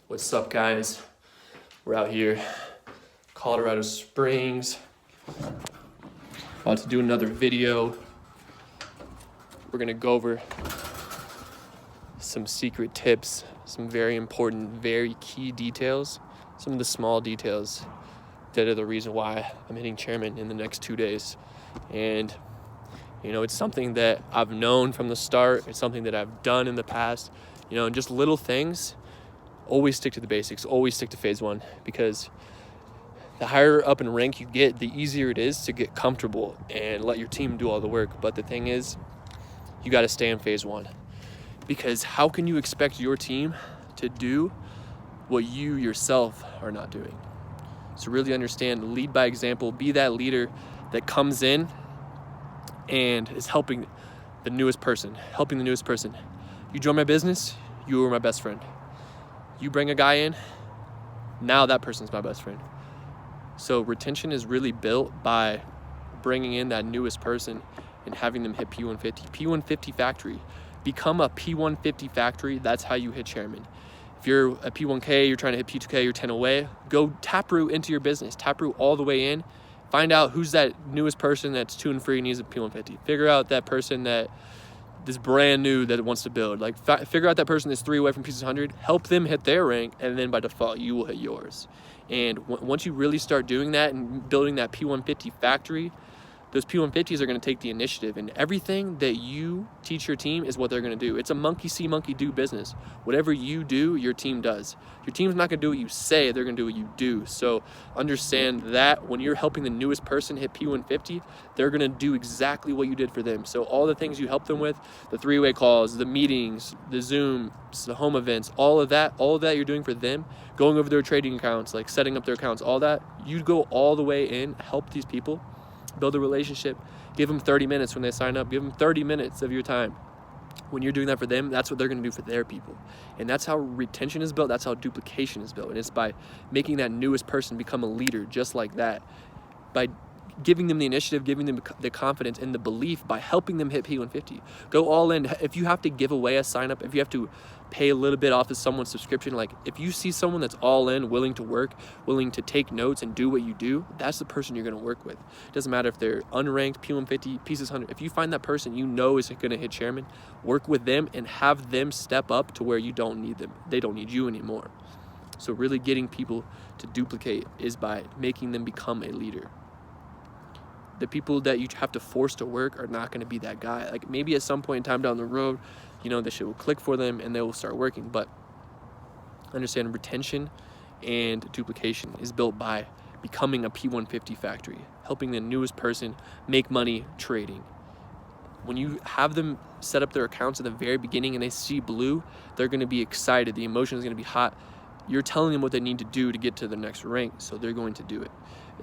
What's up, guys? We're out here, Colorado Springs. About to do another video. We're gonna go over some secret tips, some very important, very key details, some of the small details that are the reason why I'm hitting chairman in the next 2 days. And you know, it's something that I've known from the start. It's something that I've done in the past, you know, and just little things. Always stick to the basics, always stick to phase one, because the higher up in rank you get, the easier it is to get comfortable and let your team do all the work. But the thing is, you got to stay in phase one, because how can you expect your team to do what you yourself are not doing? So really understand, lead by example, be that leader that comes in and is helping the newest person. You join my business, you are my best friend. You bring a guy in, now that person's my best friend. So retention is really built by bringing in that newest person and having them hit P150. P150 Factory. Become a P150 Factory. That's how you hit chairman. If you're a P1K, you're trying to hit P2K, you're 10 away, go taproot into your business. Taproot all the way in. Find out who's that newest person that's 2 and free and needs a P150. Figure out that person that is brand new that wants to build. Like, figure out that person that's 3 away from P600. Help them hit their rank, and then by default, you will hit yours. And once you really start doing that and building that P150 Factory, those P150s are going to take the initiative, and everything that you teach your team is what they're going to do. It's a monkey see, monkey do business. Whatever you do, your team does. Your team's not going to do what you say, they're going to do what you do. So understand that when you're helping the newest person hit P150, they're going to do exactly what you did for them. So all the things you help them with, the 3-way calls, the meetings, the Zooms, the home events, all of that you're doing for them, going over their trading accounts, like setting up their accounts, all that, you go all the way in, help these people, build a relationship, give them 30 minutes when they sign up, give them 30 minutes of your time. When you're doing that for them, that's what they're going to do for their people. And that's how retention is built. That's how duplication is built. And it's by making that newest person become a leader just like that. By giving them the initiative, giving them the confidence and the belief, by helping them hit P150. Go all in. If you have to give away a sign up, if you have to pay a little bit off of someone's subscription, like if you see someone that's all in, willing to work, willing to take notes and do what you do, that's the person you're going to work with. It doesn't matter if they're unranked, P150, P600. If you find that person you know is going to hit chairman, work with them and have them step up to where you don't need them. They don't need you anymore. So really getting people to duplicate is by making them become a leader. The people that you have to force to work are not going to be that guy. Like, maybe at some point in time down the road, you know, the shit will click for them and they will start working. But understand, retention and duplication is built by becoming a P150 Factory, helping the newest person make money trading. When you have them set up their accounts at the very beginning and they see blue, they're going to be excited. The emotion is going to be hot. You're telling them what they need to do to get to the next rank, so they're going to do it.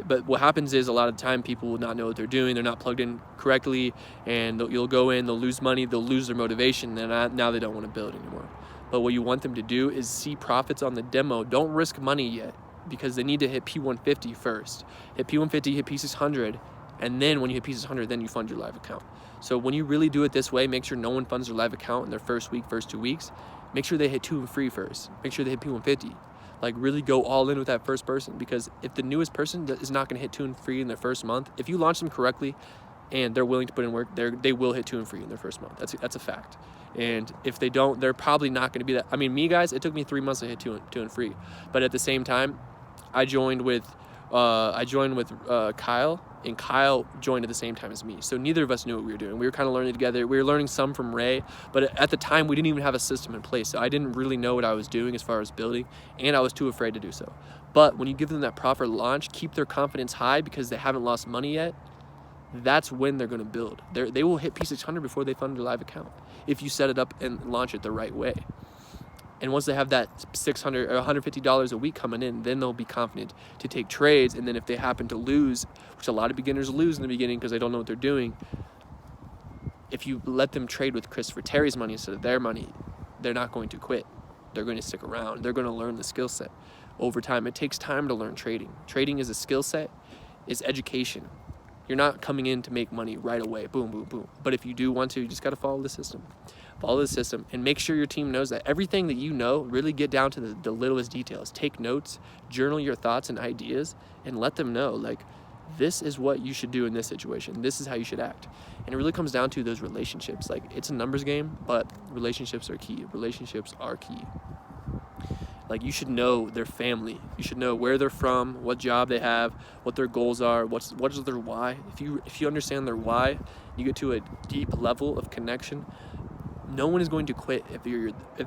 But what happens is, a lot of the time, people will not know what they're doing. They're not plugged in correctly, and you'll go in, they'll lose money, they'll lose their motivation, and now they don't want to build anymore. But what you want them to do is see profits on the demo. Don't risk money yet, because they need to hit P150 first. Hit P150, hit P600, and then when you hit P600, then you fund your live account. So when you really do it this way, make sure no one funds their live account in their first week, first 2 weeks. Make sure they hit 2 and free first. Make sure they hit P150. Like, really go all in with that first person, because if the newest person is not going to hit 2 and free in their first month, if you launch them correctly and they're willing to put in work, they will hit 2 and free in their first month. That's a fact. And if they don't, they're probably not going to be that. I mean, me, guys, it took me 3 months to hit 2 and free. But at the same time, I joined with Kyle, and Kyle joined at the same time as me. So neither of us knew what we were doing. We were kind of learning together. We were learning some from Ray, but at the time we didn't even have a system in place. So I didn't really know what I was doing as far as building, and I was too afraid to do so. But when you give them that proper launch, keep their confidence high because they haven't lost money yet, that's when they're going to build. They will hit P600 before they fund their live account if you set it up and launch it the right way. And once they have that $600 or $150 a week coming in, then they'll be confident to take trades. And then if they happen to lose, which a lot of beginners lose in the beginning because they don't know what they're doing, if you let them trade with Christopher Terry's money instead of their money, they're not going to quit. They're going to stick around. They're going to learn the skill set over time. It takes time to learn trading. Trading is a skill set. It's education. You're not coming in to make money right away. Boom, boom, boom. But if you do want to, you just got to follow the system. Follow the system and make sure your team knows that. Everything that you know, really get down to the littlest details. Take notes, journal your thoughts and ideas, and let them know, like, this is what you should do in this situation. This is how you should act. And it really comes down to those relationships. Like, it's a numbers game, but relationships are key. Relationships are key. Like, you should know their family. You should know where they're from, what job they have, what their goals are, what is their why. If you understand their why, you get to a deep level of connection. No one is going to quit. If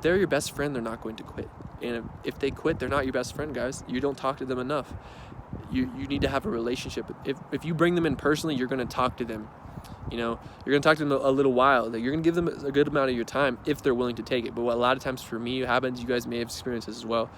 they're your best friend, they're not going to quit. And if they quit, they're not your best friend, guys. You don't talk to them enough. You need to have a relationship. If you bring them in personally, you're going to talk to them. You know, you're going to talk to them a little while. Like, you're going to give them a good amount of your time if they're willing to take it. But what a lot of times for me happens, you guys may have experienced this as well.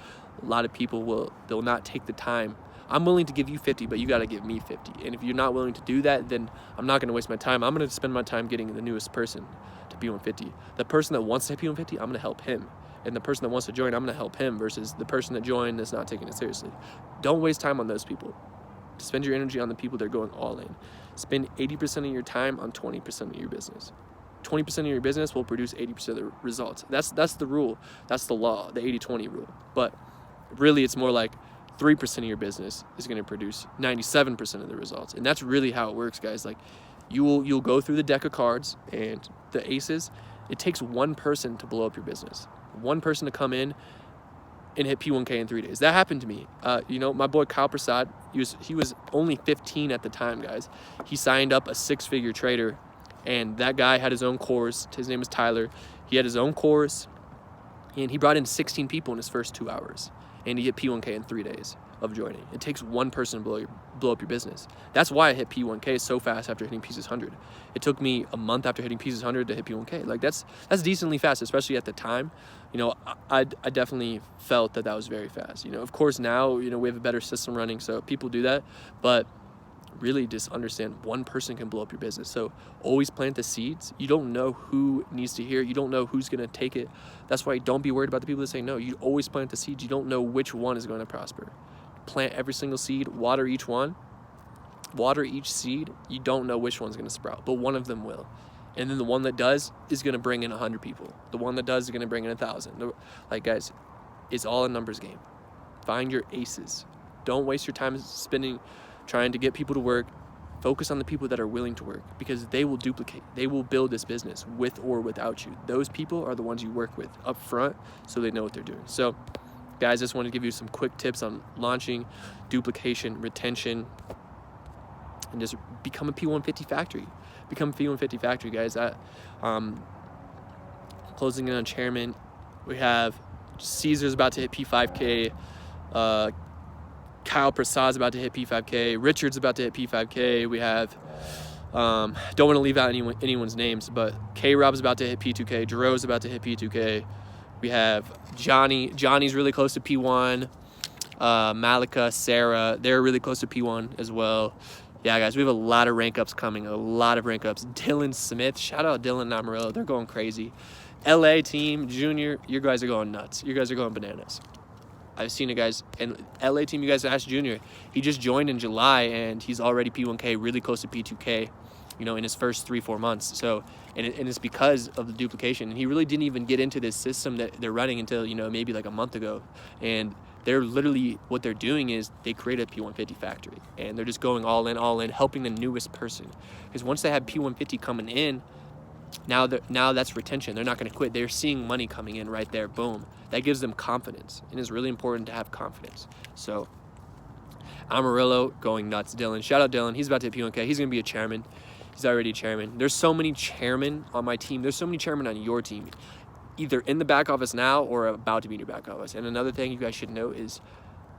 A lot of people they'll not take the time. I'm willing to give you 50, but you got to give me 50. And if you're not willing to do that, then I'm not going to waste my time. I'm going to spend my time getting the newest person to P150. The person that wants to hit P150, I'm going to help him. And the person that wants to join, I'm going to help him, versus the person that joined that's not taking it seriously. Don't waste time on those people. Spend your energy on the people that are going all in. Spend 80% of your time on 20% of your business. 20% of your business will produce 80% of the results. That's the rule. That's the law, the 80-20 rule. But really, it's more like 3% of your business is going to produce 97% of the results. And that's really how it works, guys. Like, you'll go through the deck of cards and the aces. It takes one person to blow up your business. One person to come in and hit P1K in 3 days. That happened to me. My boy Kyle Prasad, he was only 15 at the time, guys. He signed up a 6-figure trader, and that guy had his own course. His name is Tyler. He had his own course, and he brought in 16 people in his first 2 hours, and he hit P1K in 3 days of joining. It takes one person to blow up your business. That's why I hit P1K so fast after hitting Pieces 100. It took me a month after hitting Pieces 100 to hit P1K. Like, that's decently fast, especially at the time. I definitely felt that was very fast. Of course now, we have a better system running, so people do that, but really just understand one person can blow up your business. So always plant the seeds. You don't know who needs to hear. You don't know who's going to take it. That's why don't be worried about the people that say no. You always plant the seeds. You don't know which one is going to prosper. Plant every single seed, water each one, water each seed. You don't know which one's going to sprout, but one of them will. And then the one that does is going to bring in 100 people. The one that does is going to bring in 1,000. Like, guys, it's all a numbers game. Find your aces. Don't waste your time trying to get people to work. Focus on the people that are willing to work, because they will duplicate. They will build this business with or without you. Those people are the ones you work with up front, so they know what they're doing. So, guys, just wanted to give you some quick tips on launching, duplication, retention, and just become a P150 Factory. Become a P150 Factory, guys. Closing in on chairman, we have Caesar's about to hit P5K. Kyle Prasad's about to hit P5K. Richard's about to hit P5K. We have, don't want to leave out anyone's names, but K-Rob's about to hit P2K. Jero's about to hit P2K. We have Johnny. Johnny's really close to P1. Malika, Sarah, they're really close to P1 as well. Yeah, guys, we have a lot of rank ups coming. A lot of rank ups. Dylan Smith, shout out Dylan and Amarillo. They're going crazy. LA team, Junior, you guys are going nuts. You guys are going bananas. I've seen it, guys. And LA team, you guys asked Junior. He just joined in July, and he's already P1K, really close to P2K, in his first 3-4 months. So, and it's because of the duplication. And he really didn't even get into this system that they're running until, maybe like a month ago. And they're literally, what they're doing is they create a P150 Factory, and they're just going all in, helping the newest person. Because once they have P150 coming in, now that's retention. They're not going to quit. They're seeing money coming in right there. Boom. That gives them confidence, and it's really important to have confidence. So Amarillo going nuts. Dylan, shout out Dylan. He's about to hit P1K. He's going to be a chairman. He's already a chairman. There's so many chairmen on my team. There's so many chairmen on your team, either in the back office now or about to be in your back office. And another thing you guys should know is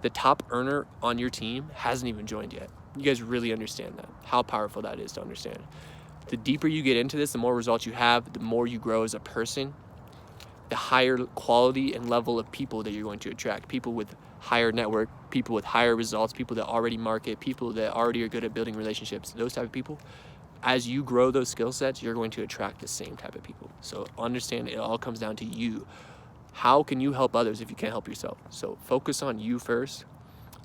the top earner on your team hasn't even joined yet. You guys really understand that, how powerful that is to understand. The deeper you get into this, the more results you have, the more you grow as a person, the higher quality and level of people that you're going to attract. People with higher network, people with higher results, people that already market, people that already are good at building relationships, those type of people. As you grow those skill sets, you're going to attract the same type of people. So understand, it all comes down to you. How can you help others if you can't help yourself? So focus on you first.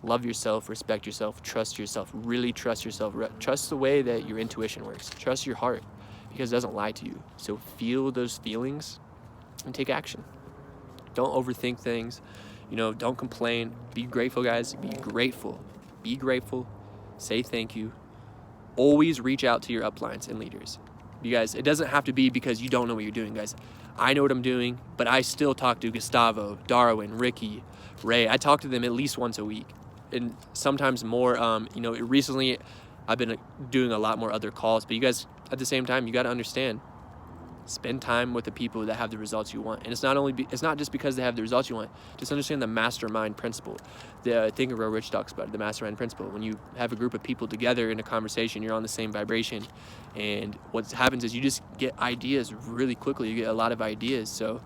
Love yourself, respect yourself, trust yourself, really trust yourself. Trust the way that your intuition works. Trust your heart, because it doesn't lie to you. So feel those feelings and take action. Don't overthink things. You know, don't complain. Be grateful, guys. Be grateful. Be grateful. Say thank you. Always reach out to your uplines and leaders. You guys, it doesn't have to be because you don't know what you're doing, guys. I know what I'm doing, but I still talk to Gustavo, Darwin, Ricky, Ray. I talk to them at least once a week, and sometimes more. You know, recently I've been doing a lot more other calls, but you guys, at the same time, you got to understand, spend time with the people that have the results you want. And it's not just because they have the results you want. Just understand the mastermind principle. The Think and Grow Rich talks about it, the mastermind principle. When you have a group of people together in a conversation, you're on the same vibration. And what happens is you just get ideas really quickly. You get a lot of ideas. So,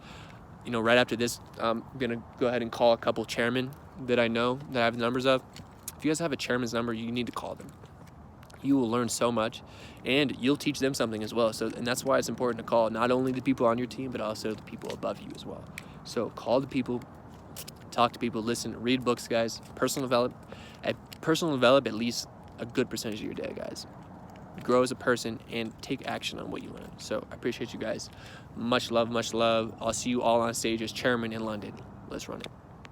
you know, right after this, I'm going to go ahead and call a couple chairmen that I know that I have the numbers of. If you guys have a chairman's number, you need to call them. You will learn so much, and you'll teach them something as well. And that's why it's important to call not only the people on your team, but also the people above you as well. So call the people, talk to people, listen, read books, guys. Personal develop at least a good percentage of your day, guys. Grow as a person and take action on what you learn. So I appreciate you guys. Much love, much love. I'll see you all on stage as chairman in London. Let's run it.